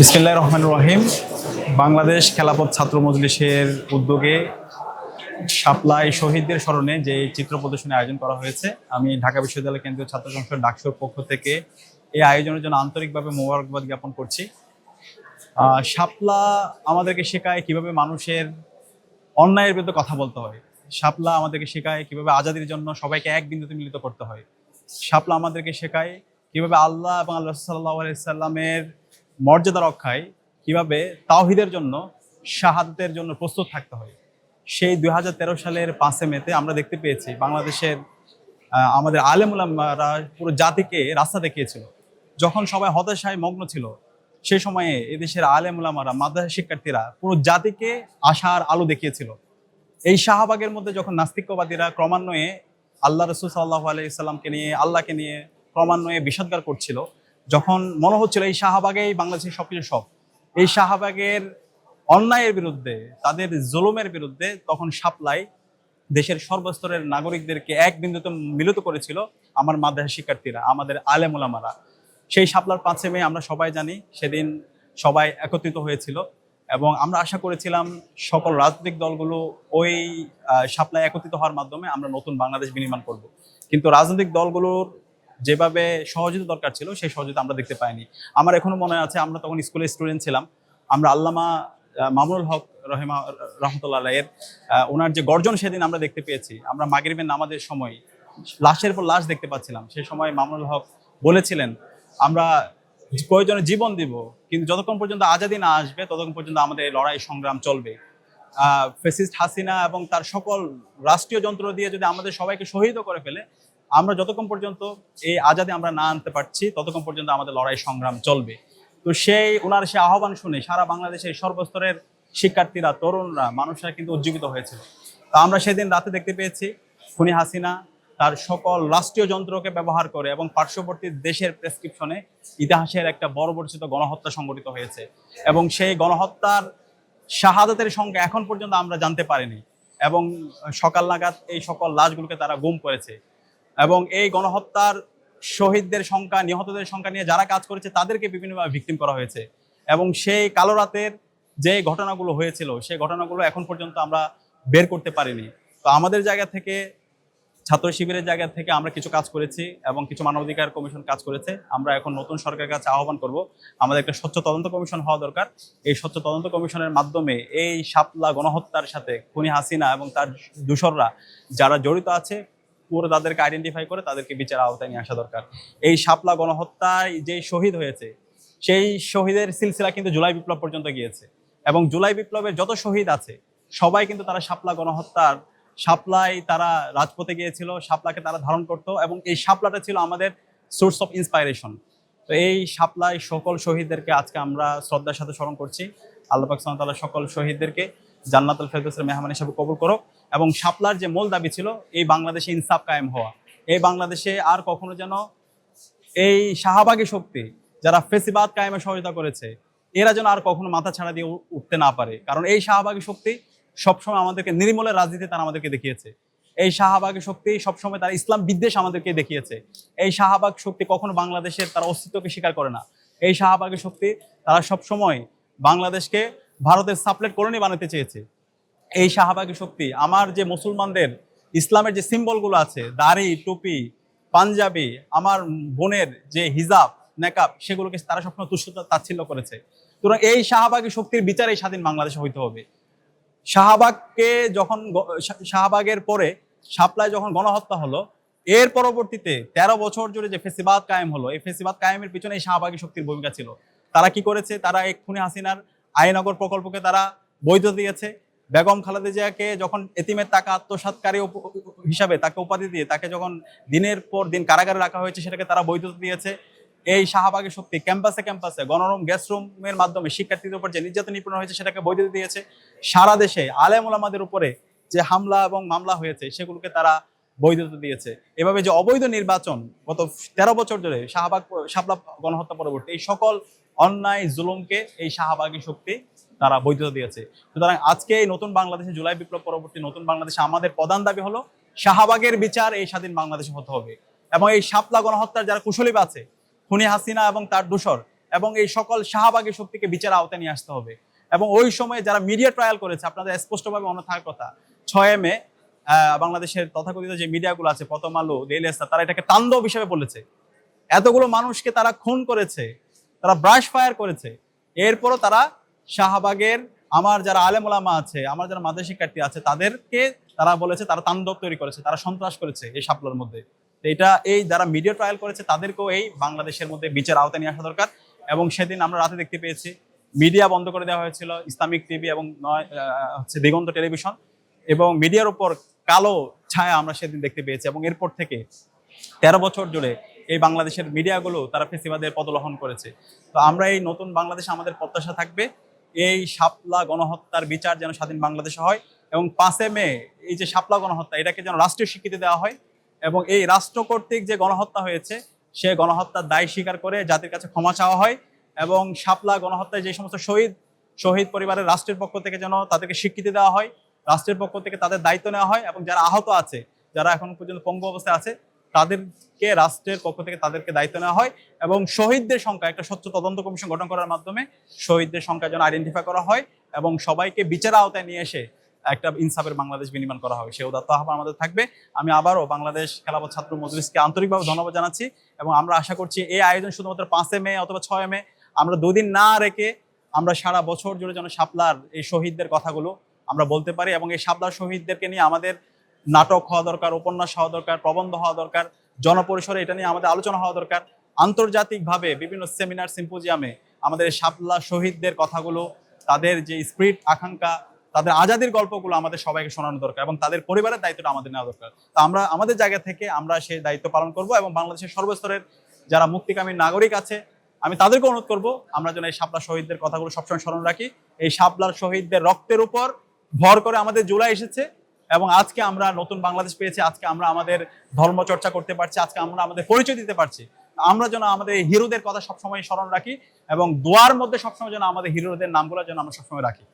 বিসমিল্লাহির রহমানির রহিম। বাংলাদেশ খেলাফত ছাত্র মজলিসের উদ্যোগে শাপলায় শহীদদের স্মরণে যে চিত্র প্রদর্শনী আয়োজন করা হয়েছে, আমি ঢাকা বিশ্ববিদ্যালয় কেন্দ্রীয় ছাত্র সংসদ ডাকসুর পক্ষ থেকে এই আয়োজনের জন্য আন্তরিকভাবে মোবারকবাদ জ্ঞাপন করছি। শাপলা আমাদেরকে শেখায় কিভাবে মানুষের অন্যায়ের বিরুদ্ধে কথা বলতে হয়। শাপলা আমাদেরকে শেখায় কিভাবে আজাদির জন্য সবাইকে এক বিন্দুতে মিলিত করতে হয়। শাপলা আমাদেরকে শেখায় কিভাবে আল্লাহ এবং আল্লাহ সাল্লাল্লাহু আলাইহি সাল্লামের মর্যাদা রক্ষায় কিভাবে তাওহীদের জন্য, শাহাদাতের জন্য প্রস্তুত থাকতে হয়। সেই 2013 সালের 5 মেতে আমরা দেখতে পেয়েছি বাংলাদেশের আমাদের আলেম উলামারা পুরো জাতিকে রাস্তা দেখিয়েছিল। যখন সবাই হতাশায় মগ্ন ছিল, সেই সময়ে এদেশের আলেম উলামারা, মাদ্রাসা শিক্ষার্থীরা পুরো জাতিকে আশার আলো দেখিয়েছিল। এই শাহবাগের মধ্যে যখন নাস্তিকবাদীরা ক্রমান্বয়ে আল্লাহ রাসূল সাল্লাল্লাহু আলাইহি সাল্লামকে নিয়ে, আল্লাহকে নিয়ে ক্রমান্বয়ে বিষোদ্গার করছিল, যখন মনে হচ্ছিল এই শাহবাগেই বাংলাদেশের সবকিছু সব, এই শাহবাগের অন্যায়ের বিরুদ্ধে, তাদের জুলুমের বিরুদ্ধে, তখন শাপলাই দেশের সর্বস্তরের নাগরিকদেরকে এক বিন্দুতে মিলিত করেছিল আমার মাদ্রাসা শিক্ষার্থীরা, আমাদের আলেম ওলামারা। সেই শাপলার 5 মে আমরা সবাই জানি, সেদিন সবাই একত্রিত হয়েছিল এবং আমরা আশা করেছিলাম সকল রাজনৈতিক দলগুলো ওই শাপলায় একত্রিত হওয়ার মাধ্যমে আমরা নতুন বাংলাদেশ বিনির্মাণ করব। কিন্তু রাজনৈতিক দলগুলোর যেভাবে সহযোগিতা দরকার ছিল, সেই সহযোগিতা আমরা দেখতে পাইনি। আমার এখনো মনে আছে, আমরা তখন স্কুলের স্টুডেন্ট ছিলাম। আমরা আল্লামা মামুনুল হক রহমতুল্লাহ আলাইহির ওনার যে গর্জন সেদিন আমরা দেখতে পেয়েছি। আমরা মাগরিবের নামাজের সময় লাশের পর লাশ দেখতে পাচ্ছিলাম। সেই সময় মামুনুল হক বলেছিলেন, আমরা প্রয়োজনে জীবন দিব, কিন্তু যতক্ষণ পর্যন্ত আজাদী না আসবে ততক্ষণ পর্যন্ত আমাদের লড়াই সংগ্রাম চলবে। ফ্যাসিস্ট হাসিনা এবং তার সকল রাষ্ট্রীয় যন্ত্র দিয়ে যদি আমাদের সবাইকে শহীদ করে ফেলে, আমরা যতক্ষণ পর্যন্ত এই আজাদী আমরা না আনতে পারছি ততক্ষণ পর্যন্ত আমাদের লড়াই সংগ্রাম চলবে। তো ওনার সেই আহ্বান শুনে সারা বাংলাদেশের সর্বস্তরের শিক্ষার্থীরা, তরুণরা, মানুষরা কিন্তু উজ্জীবিত হয়েছিল। তা আমরা সেদিন রাতে দেখতে পেয়েছি খুনি হাসিনা তার সকল রাষ্ট্রীয় যন্ত্রকে ব্যবহার করে এবং পার্শ্ববর্তী দেশের প্রেসক্রিপশনে ইতিহাসের একটা বড় পরিচিত গণহত্যা সংঘটিত হয়েছে এবং সেই গণহত্যার শাহাদাতের সংখ্যা এখন পর্যন্ত আমরা জানতে পারিনি এবং সকাল নাগাদ এই সকল লাশগুলোকে তারা গুম করেছে এবং এই গণহত্যার শহীদদের সংখ্যা, নিহতদের সংখ্যা নিয়ে যারা কাজ করেছে তাদেরকে বিভিন্নভাবে ভিকটিম করা হয়েছে এবং সেই কালো রাতের যে ঘটনাগুলো হয়েছিল, সেই ঘটনাগুলো এখন পর্যন্ত আমরা বের করতে পারিনি। তো আমাদের জায়গা থেকে, ছাত্র শিবিরের জায়গা থেকে আমরা কিছু কাজ করেছি এবং কিছু মানবাধিকার কমিশন কাজ করেছে। আমরা এখন নতুন সরকারের কাছে আহ্বান করব, আমাদের একটা স্বচ্ছ তদন্ত কমিশন হওয়া দরকার। এই স্বচ্ছ তদন্ত কমিশনের মাধ্যমে এই শাপলা গণহত্যার সাথে খুনি হাসিনা এবং তার দূষররা যারা জড়িত আছে, পুরো তাদেরকে আইডেন্টিফাই করে তাদেরকে বিচার আওতায় নিয়ে আসা দরকার। এই শাপলা গণহত্যায় যে শহীদ হয়েছে, সেই শহীদের সিলসিলা কিন্তু জুলাই বিপ্লব পর্যন্ত গিয়েছে এবং জুলাই বিপ্লবের যত শহীদ আছে সবাই কিন্তু তারা শাপলা গণহত্যার, শাপলায় তারা রাজপথে গিয়েছিল, শাপলাকে তারা ধারণ করতো এবং এই শাপলাটা ছিল আমাদের সোর্স অফ ইন্সপাইরেশন। তো এই শাপলায় সকল শহীদদেরকে আজকে আমরা শ্রদ্ধার সাথে স্মরণ করছি। আল্লাহ পাক সুবহানাহু ওয়া তাআলা সকল শহীদদেরকে জান্নাতুল ফেরদৌসের মেহমান হিসেবে কবুল করো এবং শাপলার যে মূল দাবি ছিল এই বাংলাদেশে ইনসাফ কায়েম হওয়া, এই বাংলাদেশে আর কখনো যেন এই শাহবাগী শক্তি যারা ফেসিবাদ কায়েমে সহযোগিতা করেছে এরা যেন আর কখনো মাথা ছাড়া দিয়ে উঠতে না পারে। কারণ এই শাহবাগী শক্তি সবসময় আমাদেরকে নির্মূলের রাজনীতি তারা আমাদেরকে দেখিয়েছে। এই শাহবাগী শক্তি সবসময় তারা ইসলাম বিদ্বেষ আমাদেরকে দেখিয়েছে। এই শাহবাগ শক্তি কখনো বাংলাদেশের তারা অস্তিত্বকে স্বীকার করে না। এই শাহবাগী শক্তি তারা সবসময় বাংলাদেশকে ভারতের সাপ্লেট কলোনি বানাতে চেয়েছে। এই শাহবাগী শক্তি আমার যে মুসলমানদের ইসলামের যে সিম্বলগুলো আছে, দাড়ি, টুপি, পাঞ্জাবি, আমার বোনের যে হিজাব, নেকাব, সেগুলোকে তারা সবসময় তুচ্ছ তাচ্ছিল্য করেছে। সুতরাং এই শাহবাগী শক্তির বিচার এই স্বাধীন বাংলাদেশে হইতে হবে। শাহবাগের পরে শাপলায় যখন গণহত্যা হলো, এর পরবর্তীতে 13 বছর জুড়ে যে ফেসিবাদ কায়েম হলো, এই ফেসিবাদ কায়েমের পিছনে এই শাহবাগী শক্তির ভূমিকা ছিল। তারা কি করেছে? তারা এই খুনি হাসিনার আইনগর প্রকল্পকে তারা বৈধতা দিয়েছে। বেগম খালেদা জিয়াকে যখন এতিমের টাকা আত্মসাৎকারী হিসাবে তাকে উপাধি দিয়ে তাকে যখন দিনের পর দিন কারাগারে রাখা হয়েছে, সেটাকে তারা বৈধতা দিয়েছে। এই শাহবাগী শক্তি ক্যাম্পাসে ক্যাম্পাসে গণরুম, গ্যাস রুমের মাধ্যমে শিক্ষার্থীদের উপর যে নির্যাতন নিপীড়ন হয়েছে সেটাকে বৈধতা দিয়েছে। সারা দেশে আলেম ওলামাদের উপরে যে হামলা এবং মামলা হয়েছে সেগুলোকে তারা বৈধতা দিয়েছে। এভাবে যে অবৈধ নির্বাচন গত 13 বছর ধরে শাপলা গণহত্যা পরবর্তী এই সকল অন্যায় জুলুমকে এই শাহবাগী শক্তি তারা বৈধতা দিয়েছে। সুতরাং আজকে এই নতুন বাংলাদেশে, জুলাই বিপ্লব পরবর্তী নতুন বাংলাদেশে আমাদের প্রধান দাবি হলো শাহবাগের বিচার এই স্বাধীন বাংলাদেশে হতে হবে এবং এই শাপলা গণহত্যার যারা কুশলী আছে, খুনি হাসিনা এবং তার দূষর, এবং এই সকল শাহবাগী শক্তিকে বিচার আওতায় নিয়ে আসতে হবে। এবং ওই সময় যারা মিডিয়া ট্রায়াল করেছে, আপনাদের স্পষ্টভাবে মনে থাকার কথা, 6 মে বাংলাদেশের তথাকথিত যে মিডিয়াগুলো আছে, প্রথম আলো, ডেইলি স্টার, তারা এটাকে তাণ্ডব হিসেবে বলেছে। এতগুলো মানুষকে তারা খুন করেছে, তারা ব্রাশ ফায়ার করেছে, এরপরও তারা শাহবাগের আমার যারা আলেম ওলামা আছে, আমার যারা মাদ্রাসা শিক্ষার্থী আছে, তাদেরকে তারা বলেছে তারা তাণ্ডব তৈরি করেছে, তারা সন্ত্রাস করেছে এই শাপলার মধ্যে। তো এটা এই যারা মিডিয়া ট্রায়াল করেছে তাদেরকেও এই বাংলাদেশের মধ্যে বিচার আওতায় নিয়ে আসা দরকার। এবং সেদিন আমরা রাতে দেখতে পেয়েছি মিডিয়া বন্ধ করে দেওয়া হয়েছিল, ইসলামিক টিভি এবং দিগন্ত টেলিভিশন, এবং মিডিয়ার উপর কালো ছায়া আমরা সেদিন দেখতে পেয়েছি। এবং এরপর থেকে 13 বছর জুড়ে এই বাংলাদেশের মিডিয়াগুলো তারা ফেসিবাদের পদলহন করেছে। তো আমরা এই নতুন বাংলাদেশে আমাদের প্রত্যাশা থাকবে এই শাপলা গণহত্যার বিচার যেন স্বাধীন বাংলাদেশে হয়, এবং 5 মে এই যে শাপলা গণহত্যা, এটাকে যেন রাষ্ট্রীয় স্বীকৃতি দেওয়া হয়, এবং এই রাষ্ট্র কর্তৃক যে গণহত্যা হয়েছে সে গণহত্যার দায় স্বীকার করে জাতির কাছে ক্ষমা চাওয়া হয়, এবং শাপলা গণহত্যায় যে সমস্ত শহীদ পরিবারের রাষ্ট্রের পক্ষ থেকে যেন তাদেরকে স্বীকৃতি দেওয়া হয়, রাষ্ট্রের পক্ষ থেকে তাদের দায়িত্ব নেওয়া হয়, এবং যারা আহত আছে, যারা এখন পর্যন্ত পঙ্গু অবস্থায় আছে, তাদেরকে রাষ্ট্রের পক্ষ থেকে তাদেরকে দায়িত্ব নেওয়া হয়, এবং শহীদদের সংখ্যা একটা স্বচ্ছ তদন্ত কমিশন গঠন করার মাধ্যমে শহীদদের সংখ্যা যেন আইডেন্টিফাই করা হয়, এবং সবাইকে বিচার আওতায় নিয়ে এসে একটা ইনসাফের বাংলাদেশ বিনির্মাণ করা হবে, সে উদাত্ত আহ্বান আমাদের থাকবে। আমি আবারও বাংলাদেশ খেলাফত ছাত্র মজলিসকে আন্তরিকভাবে ধন্যবাদ জানাচ্ছি, এবং আমরা আশা করছি এই আয়োজন শুধুমাত্র 5 মে অথবা 6 মে, আমরা 2 দিন না রেখে আমরা সারা বছর জুড়ে যেন শাপলার এই শহীদদের কথাগুলো আমরা বলতে পারি, এবং এই শাপলার শহীদদেরকে নিয়ে আমাদের নাটক হওয়া দরকার, উপন্যাস হওয়া দরকার, প্রবন্ধ হওয়া দরকার, জনপরিসরে এটা নিয়ে আমাদের আলোচনা হওয়া দরকার, আন্তর্জাতিকভাবে বিভিন্ন সেমিনার সিম্পোজিয়ামে আমাদের শাপলা শহীদদের কথাগুলো, তাদের যে স্পিরিট, আকাঙ্ক্ষা, তাদের আজাদির গল্পগুলো আমাদের সবাইকে শোনানো দরকার, এবং তাদের পরিবারের দায়িত্বটা আমাদের নেওয়া দরকার। তো আমরা আমাদের জায়গা থেকে আমরা সেই দায়িত্ব পালন করব, এবং বাংলাদেশের সর্বস্তরের যারা মুক্তিকামী নাগরিক আছে আমি তাদেরকে অনুরোধ করব আমরা যেন এই শাপলা শহীদদের কথাগুলো সবসময় স্মরণ রাখি। এই শাপলার শহীদদের রক্তের উপর ভর করে আমাদের জুলাই এসেছে, এবং আজকে আমরা নতুন বাংলাদেশ পেয়েছি, আজকে আমরা আমাদের ধর্ম চর্চা করতে পারছি, আজকে আমরা আমাদের পরিচয় দিতে পারছি। আমরা যেন আমাদের হিরোদের কথা সবসময় স্মরণ রাখি, এবং দোয়ার মধ্যে সবসময় যেন আমাদের হিরোদের নামগুলো যেন আমরা সবসময় রাখি।